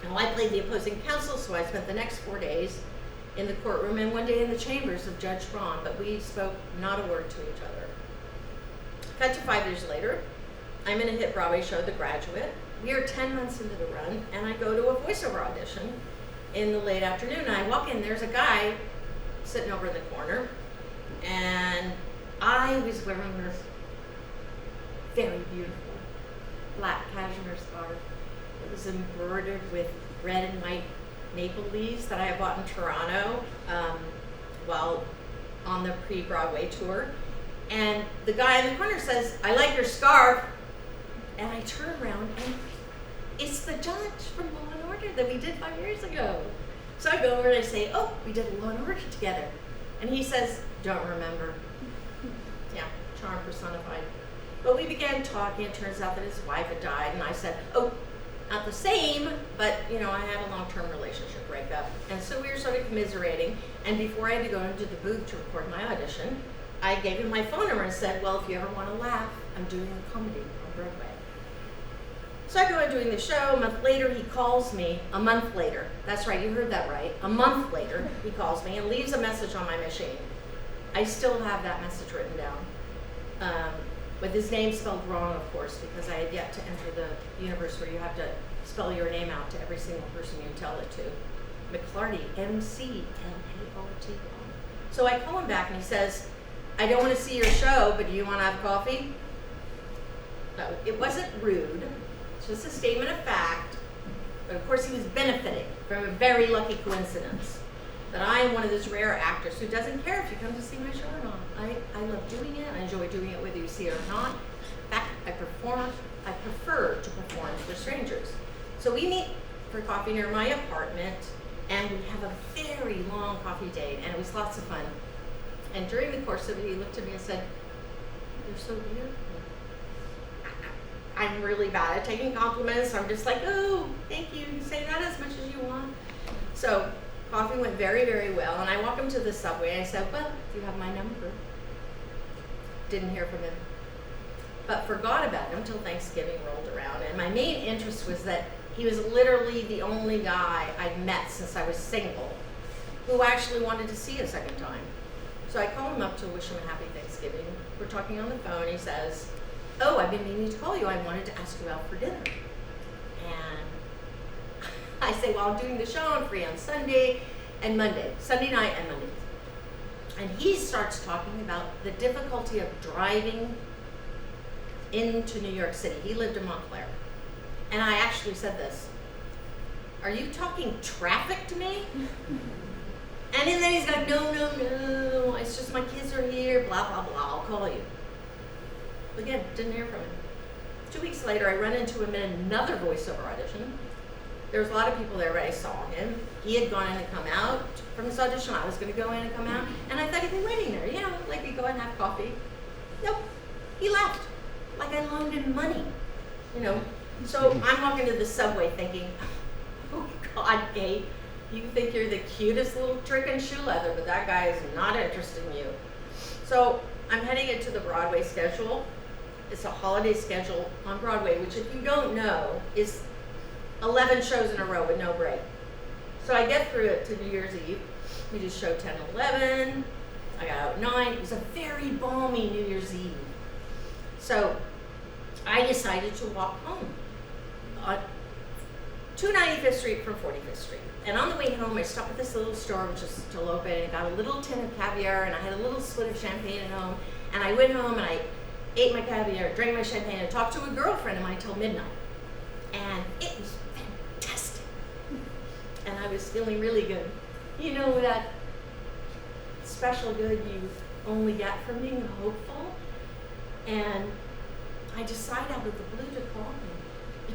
Now, I played the opposing counsel, so I spent the next 4 days in the courtroom and one day in the chambers of Judge Ron, but we spoke not a word to each other. Cut to 5 years later, I'm in a hit Broadway show, The Graduate. We are 10 months into the run, and I go to a voiceover audition in the late afternoon. And I walk in, there's a guy sitting over in the corner, and I was wearing this very beautiful black cashmere scarf. It was embroidered with red and white maple leaves that I had bought in Toronto while on the pre-Broadway tour. And the guy in the corner says, "I like your scarf." And I turn around and it's the judge from Law & Order that we did 5 years ago. So I go over and I say, "Oh, we did Law & Order together." And he says, "Don't remember." Yeah, charm personified. But we began talking. It turns out that his wife had died. And I said, "Oh, not the same, but you know, I had a long-term relationship breakup." And so we were sort of commiserating. And before I had to go into the booth to record my audition, I gave him my phone number and said, "Well, if you ever want to laugh, I'm doing a comedy on Broadway." So I go in doing the show. A month later, he calls me. A month later. That's right, you heard that right. A month later, he calls me and leaves a message on my machine. I still have that message written down. With his name spelled wrong, of course, because I had yet to enter the universe where you have to spell your name out to every single person you tell it to. McClarty, McClarty. So I call him back and he says, "I don't want to see your show, but do you want to have coffee?" No, it wasn't rude. It's just a statement of fact. But of course he was benefiting from a very lucky coincidence that I am one of those rare actors who doesn't care if you come to see my show or not. I love doing it. I enjoy doing it whether you see it or not. In fact, I prefer to perform for strangers. So we meet for coffee near my apartment, and we have a very long coffee date, and it was lots of fun. And during the course of it, he looked at me and said, "You're so beautiful." I'm really bad at taking compliments, so I'm just like, "Oh, thank you. You say that as much as you want." So coffee went very, very well, and I walked him to the subway, and I said, "Well, do you have my number?" Didn't hear from him, but forgot about him until Thanksgiving rolled around. And my main interest was that he was literally the only guy I'd met since I was single who actually wanted to see a second time. So I called him up to wish him a happy Thanksgiving. We're talking on the phone. He says, "Oh, I've been meaning to call you. I wanted to ask you out for dinner." And I say, "Well, I'm doing the show. I'm free on Sunday and Monday, Sunday night and Monday." And he starts talking about the difficulty of driving into New York City. He lived in Montclair. And I actually said this, "Are you talking traffic to me?" And then he's like, no, it's just my kids are here, blah, blah, blah, I'll call you." Again, didn't hear from him. 2 weeks later, I run into him in another voiceover audition. There was a lot of people there, but I saw him. He had gone in and come out from this audition. I was going to go in and come out. And I thought he'd been waiting there, you know, like we go and have coffee. Nope, he left. Like I loaned him money, you know. So I'm walking to the subway thinking, "Oh God, Kate, you think you're the cutest little trick in shoe leather, but that guy is not interested in you." So I'm heading into the Broadway schedule. It's a holiday schedule on Broadway, which if you don't know, is 11 shows in a row with no break. So I get through it to New Year's Eve. We just show 10 and 11. I got out at 9. It was a very balmy New Year's Eve. So I decided to walk home on 295th Street from 45th Street. And on the way home, I stopped at this little store, which is still open, and got a little tin of caviar, and I had a little split of champagne at home. And I went home and I ate my caviar, drank my champagne, and talked to a girlfriend of mine till midnight. And it was fantastic. And I was feeling really good. You know, that special good you only get from being hopeful. And I decided out of the blue to call him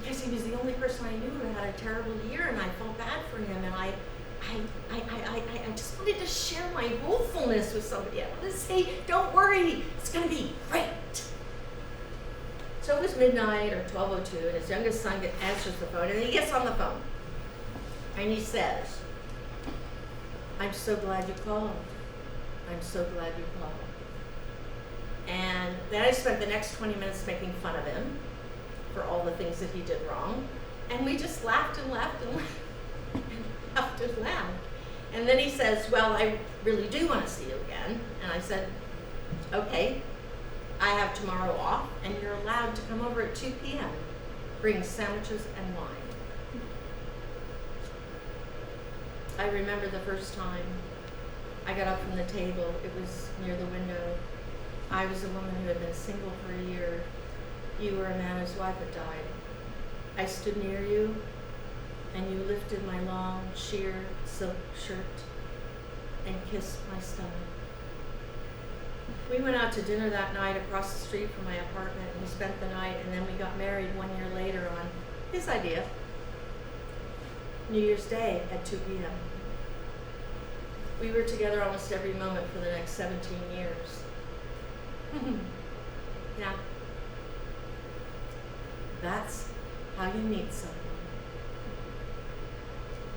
because he was the only person I knew who had a terrible year, and I felt bad for him. And I just wanted to share my hopefulness with somebody. I wanted to say, don't worry, it's going to be great. So it was midnight or 12:02, and his youngest son answers the phone, and he gets on the phone. And he says, I'm so glad you called. I'm so glad you called. And then I spent the next 20 minutes making fun of him for all the things that he did wrong. And we just laughed and laughed and laughed and laughed and laughed. And then he says, well, I really do want to see you again. And I said, okay, I have tomorrow off, and you're allowed to come over at 2 p.m. Bring sandwiches and wine. I remember the first time I got up from the table. It was near the window. I was a woman who had been single for a year. You were a man whose wife had died. I stood near you, and you lifted my long, sheer silk shirt and kissed my stomach. We went out to dinner that night across the street from my apartment, and we spent the night, and then we got married 1 year later on his idea, New Year's Day at 2 p.m. We were together almost every moment for the next 17 years. Yeah. That's how you meet someone.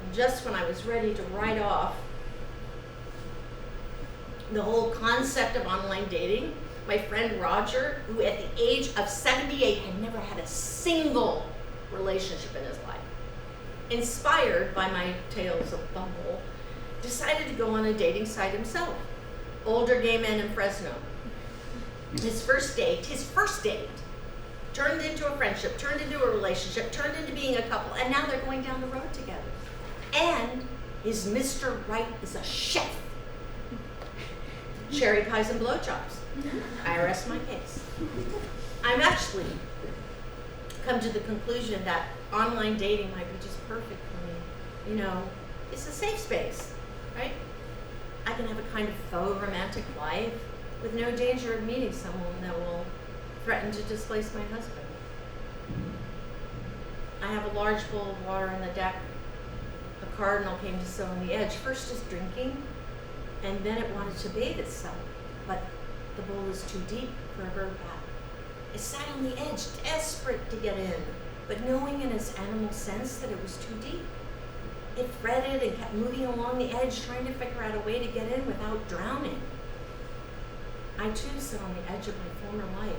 And just when I was ready to write off the whole concept of online dating, my friend Roger, who at the age of 78 had never had a single relationship in his life, inspired by my tales of Bumble, decided to go on a dating site himself. Older gay men in Fresno. His first date, turned into a friendship, turned into a relationship, turned into being a couple, and now they're going down the road together. And his Mr. Right is a chef. Cherry pies and blowjobs. I rest my case. I'm actually come to the conclusion that online dating might be just perfect for me. You know, it's a safe space, right? I can have a kind of faux romantic life with no danger of meeting someone that will threaten to displace my husband. I have a large bowl of water on the deck. A cardinal came to sit on the edge, first just drinking, and then it wanted to bathe itself, but the bowl was too deep for a bird bath. It sat on the edge, desperate to get in, but knowing in its animal sense that it was too deep. It fretted and kept moving along the edge, trying to figure out a way to get in without drowning. I too sit on the edge of my former life,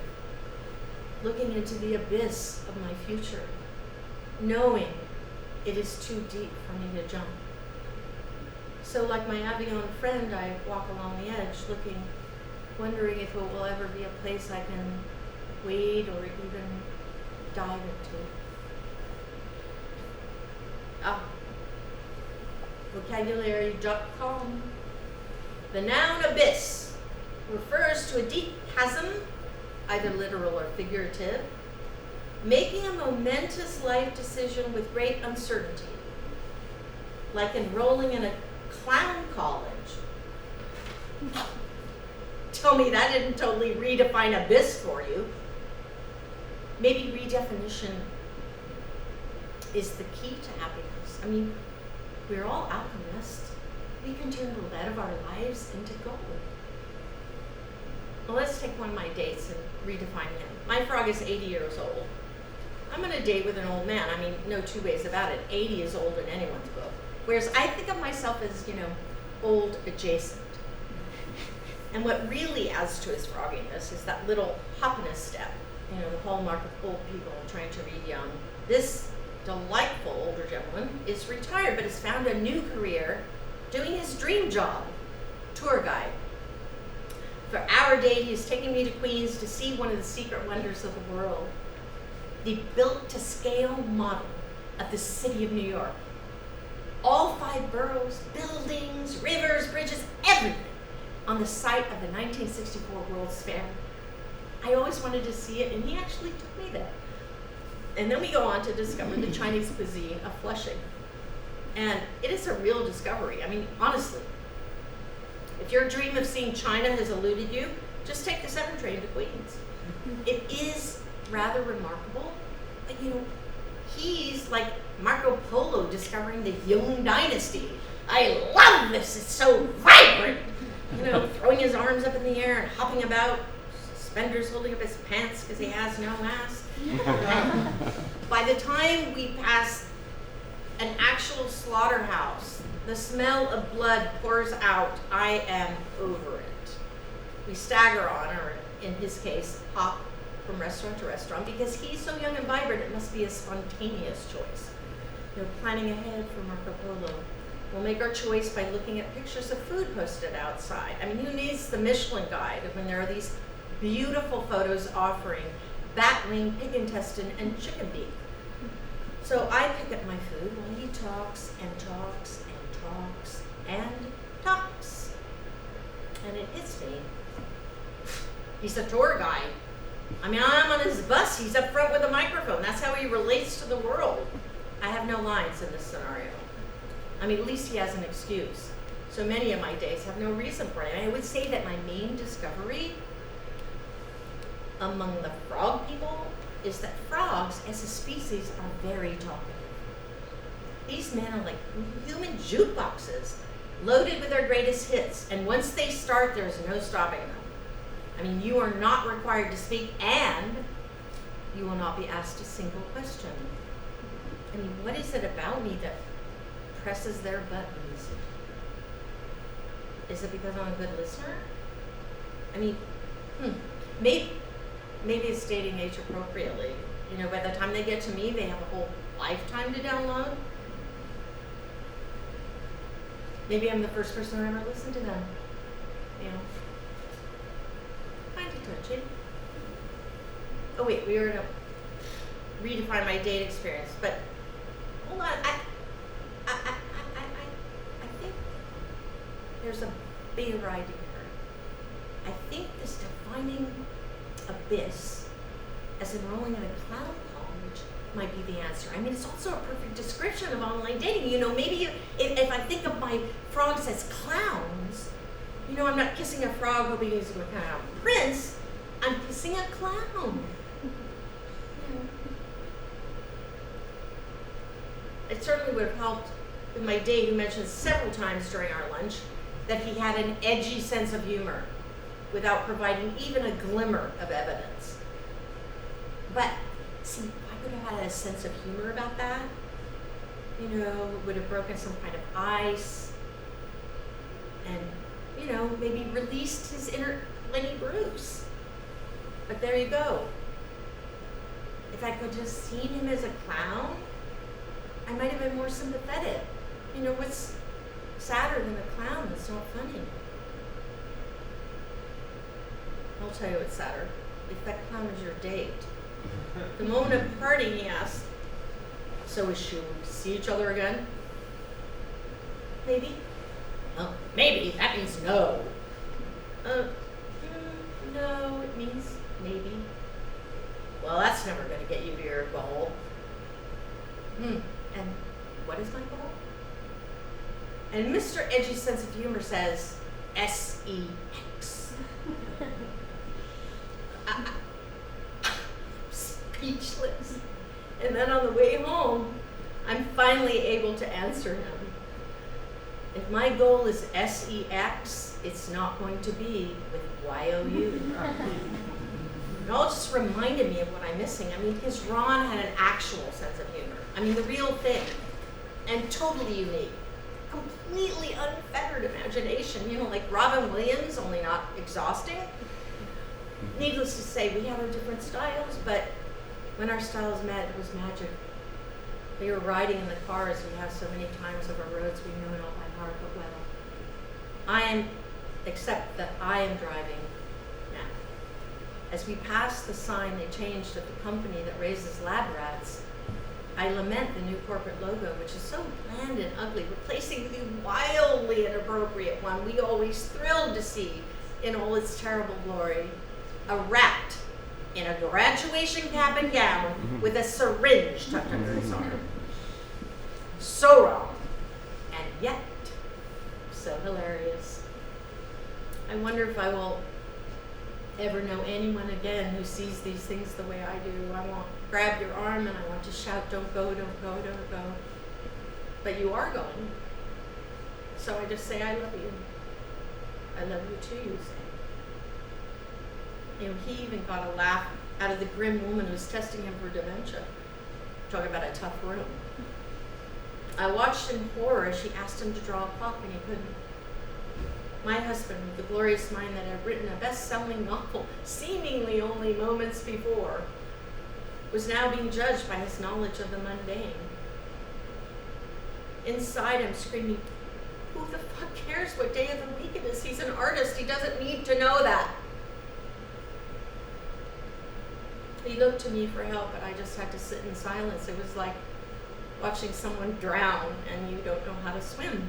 looking into the abyss of my future, knowing it is too deep for me to jump. So like my Avignon friend, I walk along the edge, looking, wondering if it will ever be a place I can wade or even dive into. Vocabulary.com. The noun abyss refers to a deep chasm, either literal or figurative, making a momentous life decision with great uncertainty, like enrolling in a clown college. Tell me that didn't totally redefine abyss for you. Maybe redefinition is the key to happiness. I mean, we're all alchemists. We can turn the lead of our lives into gold. Well, let's take one of my dates and redefine him. My frog is 80 years old. I'm on a date with an old man. I mean, no two ways about it. 80 is old in anyone's book. Whereas I think of myself as, old adjacent. And what really adds to his frogginess is that little hop in his step, you know, the hallmark of old people trying to read young. This delightful older gentleman is retired, but has found a new career doing his dream job, tour guide. For our date, he is taking me to Queens to see one of the secret wonders of the world, the built-to-scale model of the city of New York. All 5 boroughs, buildings, rivers, bridges, everything on the site of the 1964 World's Fair. I always wanted to see it, and he actually took me there. And then we go on to discover the Chinese cuisine of Flushing. And it is a real discovery. I mean, honestly, if your dream of seeing China has eluded you, just take the 7 train to Queens. It is rather remarkable, but you know, he's like Marco Polo discovering the Yuan dynasty. I love this, it's so vibrant. You know, throwing his arms up in the air and hopping about, suspenders holding up his pants because he has no mask. By the time we pass an actual slaughterhouse, the smell of blood pours out. I am over it. We stagger on, or in his case, hop from restaurant to restaurant, because he's so young and vibrant, it must be a spontaneous choice. You know, planning ahead for Marco Polo. We'll make our choice by looking at pictures of food posted outside. I mean, who needs the Michelin guide when there are these beautiful photos offering bat wing, pig intestine, and chicken beef? So I pick up my food while he talks and talks and talks and talks. And it hits me. He's a tour guide. I mean, I'm on his bus. He's up front with a microphone. That's how he relates to the world. I have no lines in this scenario. I mean, at least he has an excuse. So many of my days have no reason for it. And I would say that my main discovery among the frog people is that frogs as a species are very talkative. These men are like human jukeboxes, loaded with their greatest hits. And once they start, there's no stopping them. I mean, you are not required to speak, and you will not be asked a single question. I mean, what is it about me that presses their buttons? Is it because I'm a good listener? I mean, maybe it's stating age appropriately. You know, by the time they get to me, they have a whole lifetime to download. Maybe I'm the first person who ever listened to them. You know, kind of touching. Oh wait, we were to redefine my date experience, but hold on. I think there's a bigger idea here. I think this defining abyss as enrolling in a clown college might be the answer. I mean, it's also a perfect description of online dating. You know, maybe if I think of my frogs as clowns, you know, I'm not kissing a frog hoping he's going to become a prince. I'm kissing a clown. It certainly would have helped with my date, who mentioned several times during our lunch that he had an edgy sense of humor without providing even a glimmer of evidence. But, see, if I could have had a sense of humor about that, you know, would have broken some kind of ice and, you know, maybe released his inner Lenny Bruce. But there you go. If I could just seen him as a clown, I might have been more sympathetic. You know, what's sadder than a clown that's not funny? I'll tell you what's sadder. If that clown is your date. The moment of parting, he asked, so is she see each other again? Maybe. Well, maybe. That means no. No, it means maybe. Well, that's never going to get you to your goal. And what is my goal? And Mr. Edgy Sense of Humor says, SEX. Speechless. And then on the way home, I'm finally able to answer him. If my goal is SEX, it's not going to be with YOU. It all just reminded me of what I'm missing. I mean, because Ron had an actual sense of humor. I mean, the real thing. And totally unique. completely unfettered imagination, you know, like Robin Williams, only not exhausting. Needless to say, we had our different styles, but when our styles met, it was magic. We were riding in the car as we have so many times over roads we know it all by heart, but well, except that I am driving now. As we passed the sign they changed at the company that raises lab rats, I lament the new corporate logo, which is so bland and ugly, replacing the wildly inappropriate one we always thrilled to see in all its terrible glory. A rat in a graduation cap and gown with a syringe tucked under his arm. So wrong, and yet so hilarious. I wonder if I will ever know anyone again who sees these things the way I do. I want to grab your arm and I want to shout, don't go, don't go, don't go. But you are going. So I just say, I love you. I love you too, you say. You know, he even got a laugh out of the grim woman who was testing him for dementia. Talk about a tough room. I watched in horror as she asked him to draw a clock and he couldn't. My husband, with the glorious mind that had written a best-selling novel seemingly only moments before, was now being judged by his knowledge of the mundane. Inside, I'm screaming, who the fuck cares what day of the week it is? He's an artist. He doesn't need to know that. He looked to me for help, but I just had to sit in silence. It was like watching someone drown and you don't know how to swim.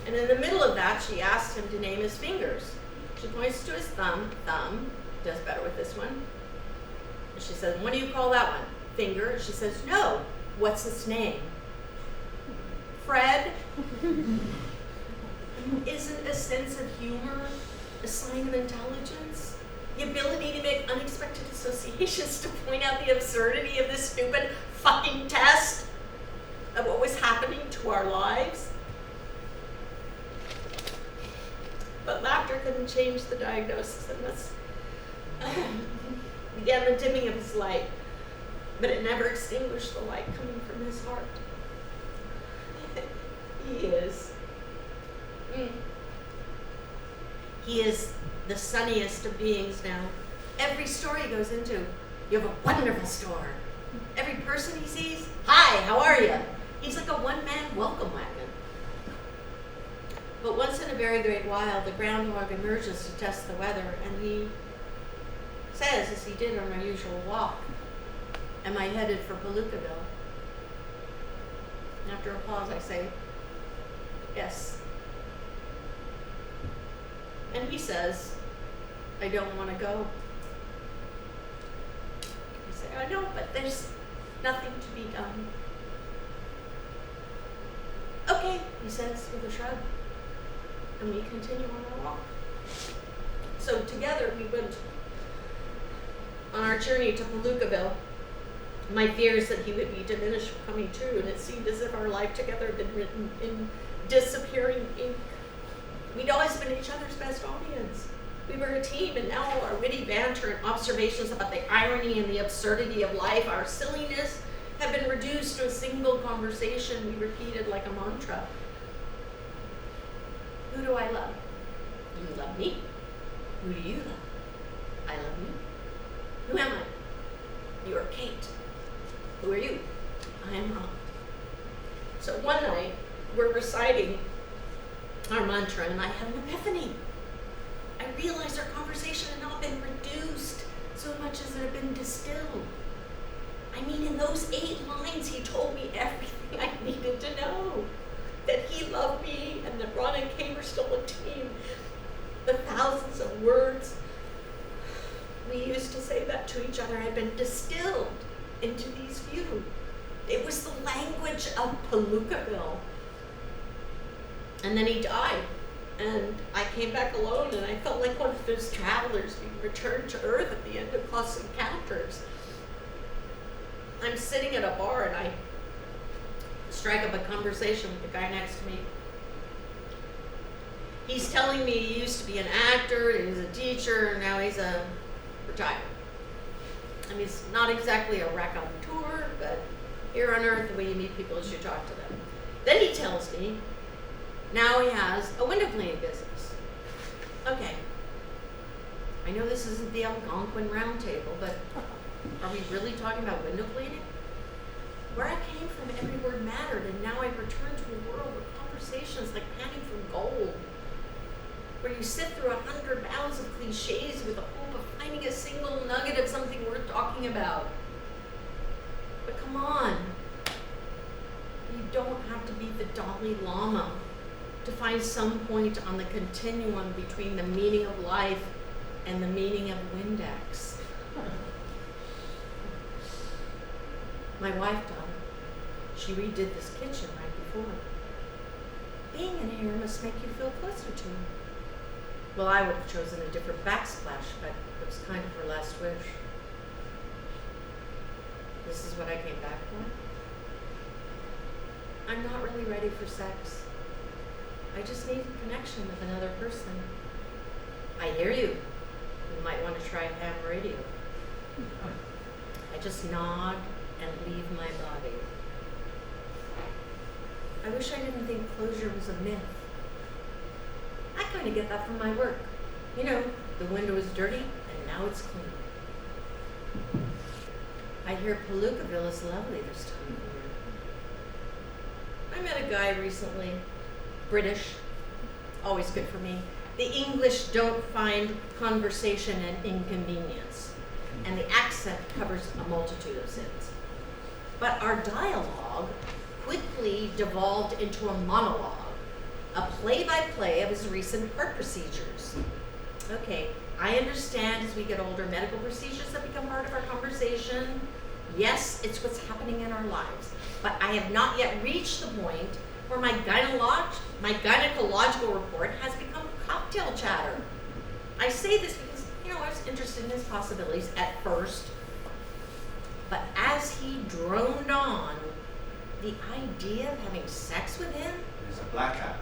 And in the middle of that, she asked him to name his fingers. She points to his thumb, does better with this one. And she says, what do you call that one? Finger. She says, no, what's its name? Fred. Isn't a sense of humor a sign of intelligence? The ability to make unexpected associations to point out the absurdity of this stupid fucking test of what was happening to our lives. But laughter couldn't change the diagnosis and thus began the dimming of his light, but it never extinguished the light coming from his heart. He is the sunniest of beings now. Every store he goes into, you have a wonderful store. Every person he sees, hi, how are you? He's like a one-man welcome wagon. But once in a very great while, the groundhog emerges to test the weather, and he says, as he did on our usual walk, am I headed for Palookaville? And after a pause, I say, yes. And he says, I don't want to go. I say, I know, but there's nothing to be done. Okay, he says with a shrug. And we continue on our walk. So together we went on our journey to Palookaville. My fears that he would be diminished were coming true, and it seemed as if our life together had been written in disappearing ink. We'd always been each other's best audience. We were a team, and now all our witty banter and observations about the irony and the absurdity of life, our silliness, have been reduced to a single conversation we repeated like a mantra. Who do I love? You love me. Who do you love? I love you. Who am I? You are Kate. Who are you? I am Ron. So one night, we're reciting our mantra, and I had an epiphany. I realized our conversation had not been reduced so much as it had been distilled. I mean, in those 8 lines, he told me everything I needed to know. That he loved me, and that Ron and Kate were still a team. The thousands of words we used to say that to each other had been distilled into these few. It was the language of Palookaville. And then he died, and I came back alone, and I felt like one of those travelers being returned to Earth at the end of Close Encounters. I'm sitting at a bar, and I strike up a conversation with the guy next to me. He's telling me he used to be an actor, he was a teacher, and now he's a retired. I mean, he's not exactly a raconteur, but here on Earth, the way you meet people is you talk to them. Then he tells me now he has a window cleaning business. Okay. I know this isn't the Algonquin Round Table, but are we really talking about window cleaning? Where I came from, every word mattered, and now I've returned to a world where conversations like panning from gold, where you sift through 100 bounds of cliches with the hope of finding a single nugget of something worth talking about. But come on, you don't have to be the Dalai Lama to find some point on the continuum between the meaning of life and the meaning of Windex. My wife died. She redid this kitchen right before. Being in here must make you feel closer to her. Well, I would have chosen a different backsplash, but it was kind of her last wish. This is what I came back for. I'm not really ready for sex. I just need a connection with another person. I hear you. You might want to try ham radio. I just nod and leave my body. I wish I didn't think closure was a myth. I kind of get that from my work. You know, the window is dirty and now it's clean. I hear Palookaville is lovely this time of year. I met a guy recently, British, always good for me. The English don't find conversation an inconvenience, and the accent covers a multitude of sins. But our dialogue quickly devolved into a monologue, a play-by-play of his recent heart procedures. Okay, I understand as we get older, medical procedures have become part of our conversation. Yes, it's what's happening in our lives, but I have not yet reached the point where my gynecological report has become cocktail chatter. I say this because, I was interested in his possibilities at first, but as he droned on, the idea of having sex with him? There's a blackout,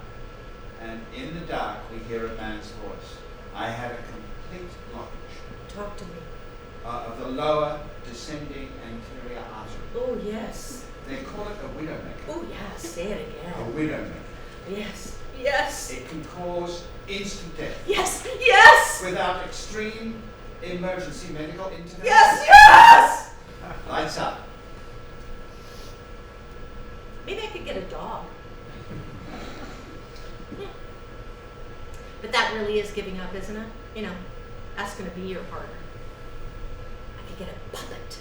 and in the dark we hear a man's voice. I had a complete blockage. Talk to me. Of the lower descending anterior artery. Oh, yes. They call it a widowmaker. Oh, yeah, say it again. A widowmaker. Yes, yes. It can cause instant death. Yes, yes! Without extreme emergency medical intervention. Yes, yes! Lights up. Maybe I could get a dog. Yeah. But that really is giving up, isn't it? That's going to be your partner. I could get a puppet.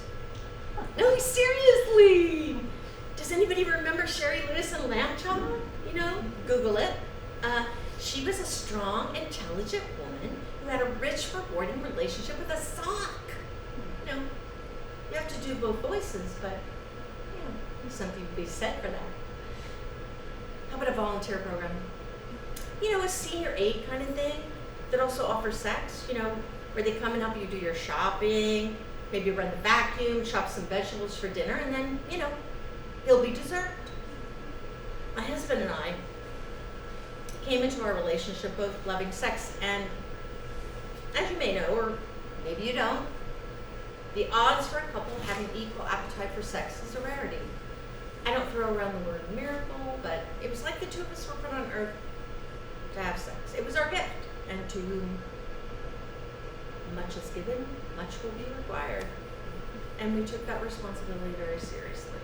No, seriously! Does anybody remember Sherry Lewis and Lamb Chop? Google it. She was a strong, intelligent woman who had a rich, rewarding relationship with a sock. You have to do both voices, but, there's something to be said for that. How about a volunteer program? A senior aid kind of thing that also offers sex, where they come and help you do your shopping, maybe run the vacuum, chop some vegetables for dinner, and then, he'll be dessert. My husband and I came into our relationship both loving sex, and as you may know, or maybe you don't, the odds for a couple having equal appetite for sex is a rarity. I don't throw around the word miracle, but it was like the two of us were put on earth to have sex. It was our gift, and to whom much is given, much will be required. And we took that responsibility very seriously.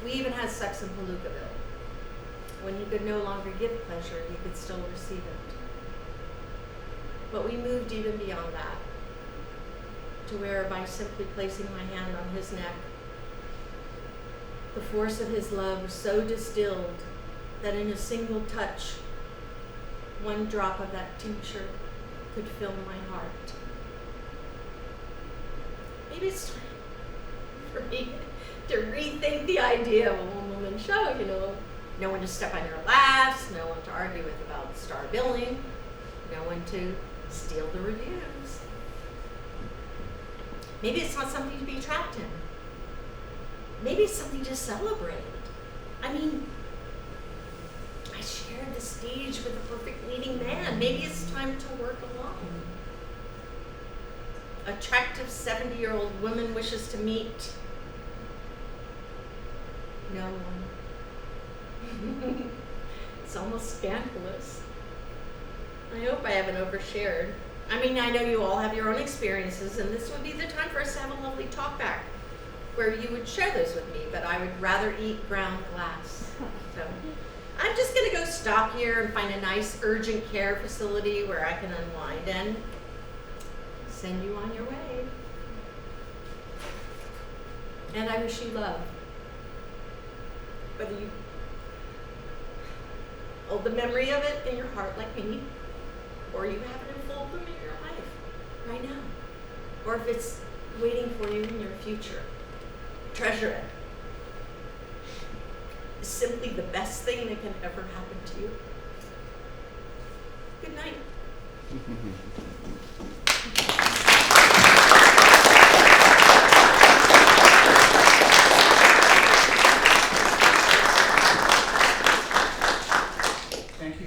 We even had sex in Palookaville. When he could no longer give pleasure, he could still receive it. But we moved even beyond that, to where by simply placing my hand on his neck, the force of his love was so distilled that in a single touch, one drop of that tincture could fill my heart. Maybe it's time for me to rethink the idea of a one-woman show, No one to step on your laughs, no one to argue with about star billing, no one to steal the reviews. Maybe it's not something to be trapped in. Maybe it's something to celebrate. I shared the stage with a perfect leading man. Maybe it's time to work alone. Attractive 70-year-old woman wishes to meet no one. It's almost scandalous. I hope I haven't overshared. I mean, I know you all have your own experiences, and this would be the time for us to have a lovely talk back where you would share those with me, but I would rather eat ground glass. So I'm just gonna go stop here and find a nice urgent care facility where I can unwind and send you on your way. And I wish you love. Whether you hold the memory of it in your heart like me, or you have it in full bloom in your life right now, or if it's waiting for you in your future. Treasure it. It's simply the best thing that can ever happen to you. Good night.